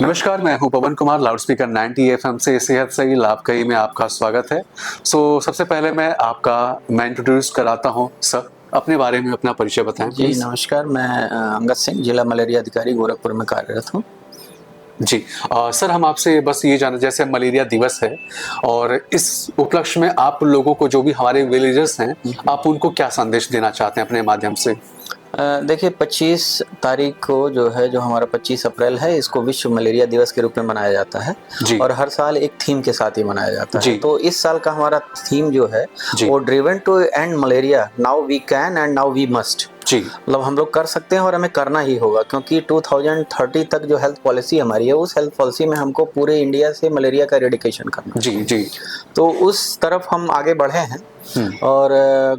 नमस्कार, मैं हूं पवन कुमार, लाउडस्पीकर 90 एफएम से सेहत सही लाभ कही में आपका स्वागत है। सबसे पहले मैं इंट्रोड्यूस कराता हूं सर, अपने बारे में अपना परिचय बताएं जी प्लीज। नमस्कार, मैं अंगद सिंह, जिला मलेरिया अधिकारी गोरखपुर में कार्यरत हूँ। जी सर, हम आपसे बस ये जानना, जैसे मलेरिया दिवस है और इस उपलक्ष्य में आप लोगों को, जो भी हमारे विलेजर्स हैं, आप उनको क्या संदेश देना चाहते हैं अपने माध्यम से? देखिए 25 तारीख को जो हमारा 25 अप्रैल है, इसको विश्व मलेरिया दिवस के रूप में मनाया जाता है जी और हर साल एक थीम के साथ ही मनाया जाता है। जी तो इस साल का हमारा थीम जो है जी वो driven to end malaria, now we can end now we must. जी मतलब हम लोग कर सकते हैं और हमें करना ही होगा, क्योंकि 2030 तक जो हेल्थ पॉलिसी हमारी है, उस हेल्थ पॉलिसी में हमको पूरे इंडिया से मलेरिया का एरेडिकेशन करना जी है। जी तो उस तरफ हम आगे बढ़े हैं और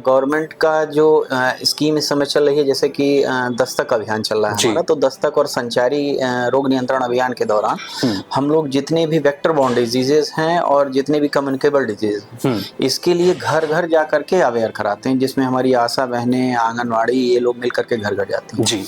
गवर्नमेंट का जो स्कीम इस समय चल रही है, जैसे कि दस्तक अभियान चल रहा है जी हमारा, तो दस्तक और संचारी रोग नियंत्रण अभियान के दौरान हम लोग जितने भी वेक्टर बॉर्न डिजीजेस हैं और जितने भी कम्युनिकेबल डिजीज हैं, इसके लिए घर घर जा करके अवेयर कराते हैं, जिसमें हमारी आशा बहनें, आंगनवाड़ी, ये लोग मिल करके घर घर जाते हैं। जी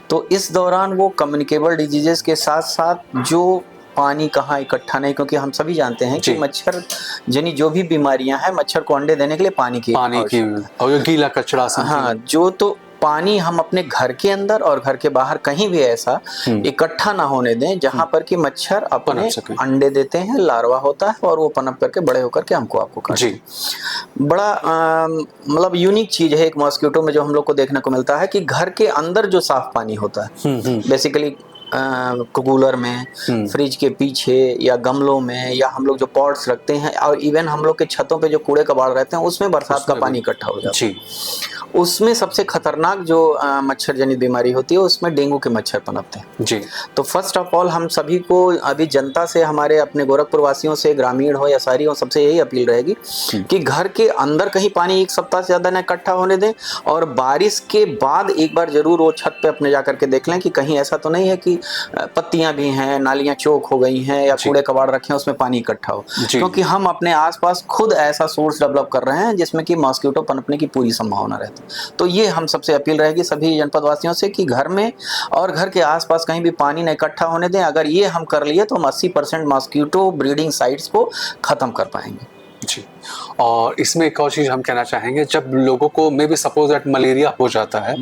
तो इस दौरान वो कम्युनिकेबल डिजीजेस के साथ साथ जो पानी कहाँ इकट्ठा नहीं, क्योंकि हम सभी जानते हैं कि जी मच्छर जनी जो भी बीमारियां हैं, मच्छर को अंडे देने के लिए पानी की पानी की आवश्यकता और गीला कचरा है। हाँ, समथिंग। जो तो पानी हम अपने घर के अंदर और घर के बाहर कहीं भी ऐसा इकट्ठा ना होने दें जहां पर कि मच्छर पनप अपने सके। अंडे देते हैं, लार्वा होता है और वो पनप करके बड़े होकर के हमको आपको काटते जी हैं। बड़ा मतलब यूनिक चीज है एक मॉस्किटो में जो हम लोग को देखने को मिलता है कि घर के अंदर जो साफ पानी होता है, बेसिकली कूलर में, फ्रिज के पीछे या गमलों में, या हम लोग जो पॉट्स रखते हैं, और इवन हम लोग के छतों पे जो कूड़े कबाड़ रहते हैं, उसमें बरसात का पानी इकट्ठा हो जाता है। जी उसमें सबसे खतरनाक जो मच्छर जनित बीमारी होती है, उसमें डेंगू के मच्छर पनपते हैं। जी तो फर्स्ट ऑफ ऑल हम सभी को, अभी जनता से, हमारे अपने गोरखपुर वासियों से, ग्रामीण हो या शहरी हो, सबसे यही अपील रहेगी कि घर के अंदर कहीं पानी एक सप्ताह से ज्यादा न इकट्ठा होने दें, और बारिश के बाद एक बार जरूर वो छत पे अपने जाकर के देख लें कि कहीं ऐसा तो नहीं है कि पत्तियां भी हैं, नालियां चौक हो गई हैं, या कूड़े कबाड़ रखे हैं उसमें पानी इकट्ठा हो, क्योंकि हम अपने आसपास खुद ऐसा सोर्स डेवलप कर रहे हैं जिसमें कि मॉस्किटो पनपने की पूरी संभावना रहती है। तो ये हम सबसे अपील रहेगी सभी जनपद वासियों से कि घर में और घर के आसपास कहीं भी पानी न इकट्ठा होने दें। अगर ये हम कर लिए तो हम 80% मॉस्किटो ब्रीडिंग साइट्स को खत्म कर पाएंगे। जी। और इसमें एक और चीज हम कहना चाहेंगे, जब लोगों को may be suppose that malaria हो जाता है,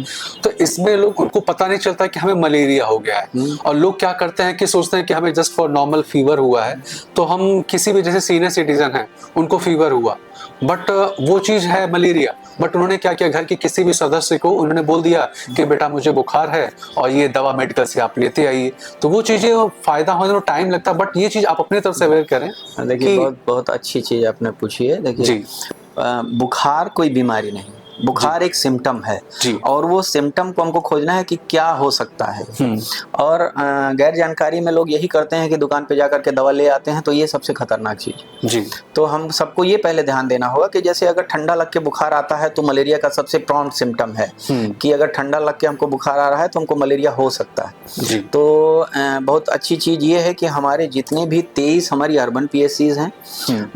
तो इसमें लोग, उनको पता नहीं चलता कि हमें मलेरिया हो गया है, और लोग क्या करते हैं कि सोचते हैं कि हमें जस्ट फॉर नॉर्मल फीवर हुआ है, तो हम किसी भी, जैसे सीनियर सिटीजन हैं, उनको फीवर हुआ, बट वो चीज है मलेरिया, बट उन्होंने क्या किया, घर के किसी भी सदस्य को उन्होंने बोल दिया कि बेटा मुझे बुखार है और ये दवा मेडिकल से आप लेते आइए। तो वो चीजें फायदा होने में टाइम लगता है, बट ये चीज आप अपने तरफ से अवेयर करें। देखिए, बहुत बहुत अच्छी चीज आपने पूछी है। देखिए, जी बुखार कोई बीमारी नहीं, बुखार एक सिम्टम है, जी और वो सिम्टम को हमको खोजना है कि क्या हो सकता है। और गैर जानकारी में लोग यही करते हैं कि दुकान पे जाकर के दवा ले आते हैं, तो ये सबसे खतरनाक चीज। जी तो हम सबको ये पहले ध्यान देना होगा कि जैसे अगर ठंडा लग के बुखार आता है तो मलेरिया का सबसे प्रॉम्प्ट सिम्टम है कि अगर ठंडा लग के हमको बुखार आ रहा है तो हमको मलेरिया हो सकता है। जी तो बहुत अच्छी चीज ये है कि हमारे जितने भी 23 हमारी अर्बन पीएससीज हैं,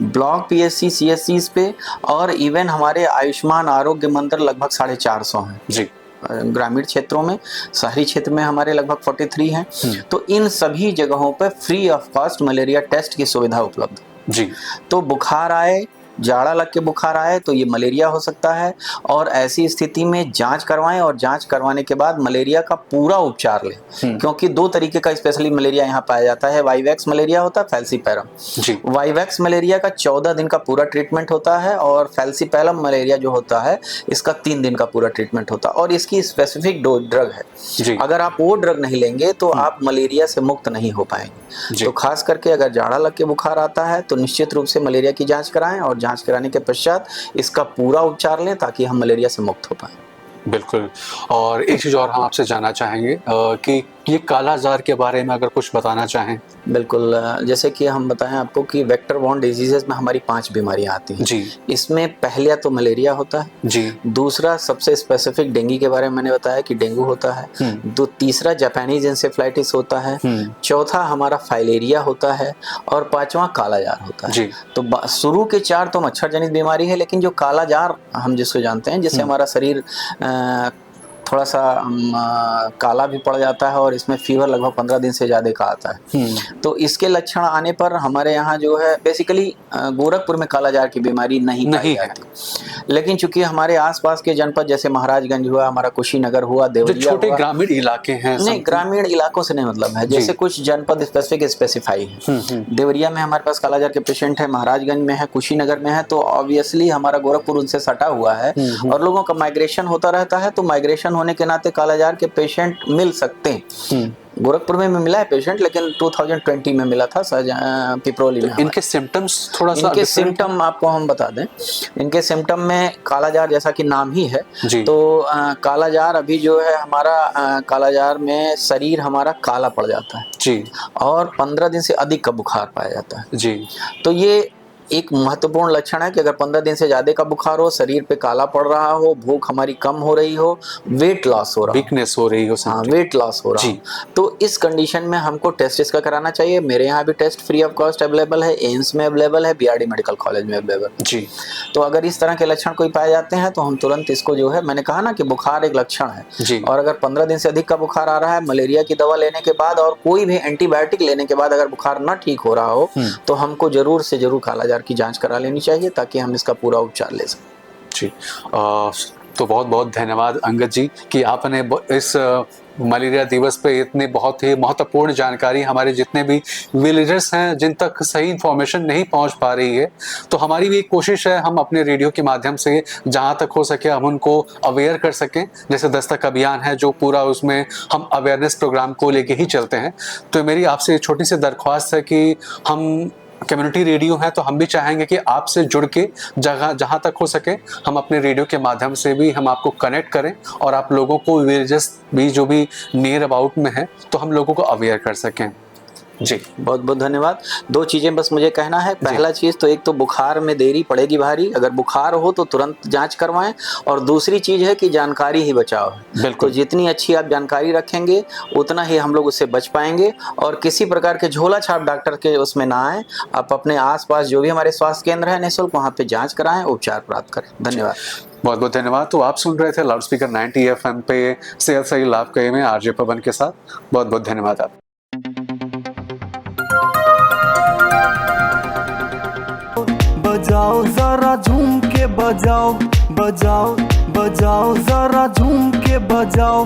ब्लॉक पीएससी सीएससीज पे, और इवन हमारे आयुष्मान आरोग्य मंत्र लगभग 450 हैं जी ग्रामीण क्षेत्रों में। शहरी क्षेत्र में हमारे लगभग 43 हैं। तो इन सभी जगहों पर free of cost malaria test की सुविधा उपलब्ध है। जी तो बुखार आए, जाड़ा लग के बुखार आए, तो ये मलेरिया हो सकता है, और ऐसी स्थिति में जांच करवाएं, और जांच करवाने के बाद मलेरिया का पूरा उपचार लें। क्योंकि दो तरीके का स्पेशली मलेरिया यहाँ पाया जाता है, वाइवैक्स मलेरिया होता है, फैल्सीपैरम। जी वाइवैक्स मलेरिया का 14 दिन का पूरा ट्रीटमेंट होता है, और फैल्सीपैरम मलेरिया जो होता है, इसका 3 दिन का पूरा ट्रीटमेंट होता है, और इसकी स्पेसिफिक ड्रग है। जी अगर आप वो ड्रग नहीं लेंगे तो आप मलेरिया से मुक्त नहीं हो पाएंगे। तो खास करके अगर जाड़ा लग के बुखार आता है तो निश्चित रूप से मलेरिया की जांच कराएं, और जांच कराने के पश्चात इसका पूरा उपचार लें, ताकि हम मलेरिया से मुक्त हो पाएं। बिल्कुल। और एक चीज और हम आपसे जानना चाहेंगे कि ये काला जार के बारे में अगर कुछ बताना चाहें। बिल्कुल, जैसे कि हम बताएं आपको कि वेक्टर बॉर्न डिजीजेस में हमारी 5 बीमारियां आती हैं। जी इसमें पहला तो मलेरिया होता है, जी दूसरा सबसे स्पेसिफिक डेंगू के बारे में मैंने बताया कि डेंगू होता है, तीसरा जापानीज इंसेफ्लाइटिस होता है, चौथा हमारा फाइलेरिया होता है, और पांचवा काला जार होता है। जी तो शुरू के 4 तो मच्छर जनित बीमारी है, लेकिन जो काला जार हम जिसको जानते हैं, जिससे हमारा शरीर थोड़ा सा काला भी पड़ जाता है और इसमें फीवर लगभग 15 दिन से ज़्यादा का आता है। तो इसके लक्षण आने पर हमारे यहाँ जो है बेसिकली गोरखपुर में कालाजार की बीमारी नहीं पाई जाती, लेकिन चूंकि हमारे आसपास के जनपद जैसे महाराजगंज हुआ, हमारा कुशीनगर हुआ, देवरिया छोटे हुआ, ग्रामीण इलाके हैं, नहीं ग्रामीण इलाकों से नहीं मतलब है, जैसे कुछ जनपद स्पेसिफाई है। देवरिया में हमारे पास कालाजार के पेशेंट है, महाराजगंज में है, कुशीनगर में है, तो ऑब्वियसली हमारा गोरखपुर उनसे सटा हुआ है और लोगों का माइग्रेशन होता रहता है, तो माइग्रेशन होने के नाते कालाजार के पेशेंट मिल सकते हैं। गोरखपुर में मिला है पेशेंट, लेकिन 2020 में मिला था पिपरोली में। इनके सिम्टम्स थोड़ा सा इनके सिम्टम आपको हम बता दें, इनके सिम्टम में कालाजार जैसा कि नाम ही है, तो कालाजार अभी जो है हमारा कालाजार में शरीर हमारा काला पड़ जाता है जी, और 15 दिन से अधिक का बुखार पाया जाता है जी। तो ये एक महत्वपूर्ण लक्षण है कि अगर 15 दिन से ज्यादा का बुखार हो, शरीर पे काला पड़ रहा हो, भूख हमारी कम हो रही हो, वेट लॉस हो रहा हो, वीकनेस हो रही हो, हाँ वेट लॉस हो रहा हो, तो इस कंडीशन में हमको टेस्ट इसका कराना चाहिए। मेरे यहाँ भी test free of cost available है, एम्स में अवेलेबल है, बीआरडी मेडिकल कॉलेज में अवेलेबल जी। तो अगर इस तरह के लक्षण कोई पाए जाते हैं तो हम तुरंत इसको जो है, मैंने कहा ना कि बुखार एक लक्षण है जी। और अगर 15 दिन से अधिक का बुखार आ रहा है, मलेरिया की दवा लेने के बाद और कोई भी एंटीबायोटिक लेने के बाद अगर बुखार न ठीक हो रहा हो तो हमको जरूर से जरूर कालाजार की जांच करा लेनी चाहिए ताकि हम इसका पूरा उपचार ले सकें। जी, तो बहुत बहुत धन्यवाद अंगद जी कि आपने इस मलेरिया दिवस पे इतनी बहुत ही महत्वपूर्ण जानकारी हमारे जितने भी विलेजर्स हैं जिन तक सही इन्फॉर्मेशन नहीं पहुंच पा रही है, तो हमारी भी एक कोशिश है हम अपने रेडियो के माध्यम से जहां तक हो सके हम उनको अवेयर कर सकें। जैसे दस्तक अभियान है जो पूरा उसमें हम अवेयरनेस प्रोग्राम को लेके ही चलते हैं। तो मेरी आपसे छोटी सी दरख्वास्त है कि हम कम्युनिटी रेडियो है तो हम भी चाहेंगे कि आपसे जुड़ के जहाँ तक हो सके हम अपने रेडियो के माध्यम से भी हम आपको कनेक्ट करें और आप लोगों को विलेजेस भी जो भी नियर अबाउट में है तो हम लोगों को अवेयर कर सकें। जी बहुत बहुत धन्यवाद। 2 चीजें बस मुझे कहना है। पहला चीज तो एक तो बुखार में देरी पड़ेगी भारी, अगर बुखार हो तो तुरंत जांच करवाएं, और दूसरी चीज है कि जानकारी ही बचाओ है। बिल्कुल, तो जितनी अच्छी आप जानकारी रखेंगे उतना ही हम लोग उससे बच पाएंगे और किसी प्रकार के झोला छाप डॉक्टर के उसमें ना आए। आप अपने आसपास जो भी हमारे स्वास्थ्य केंद्र है निःशुल्क, वहाँ पे जाँच कराएं, उपचार प्राप्त करें। धन्यवाद, बहुत बहुत धन्यवाद। तो आप सुन रहे थे लाउड स्पीकर 90 FM पे सेहत सही लाभ कहे में आरजे पवन के साथ। बहुत बहुत धन्यवाद आप। बजाओ जरा झूम के बजाओ, बजाओ बजाओ जरा झूम के बजाओ।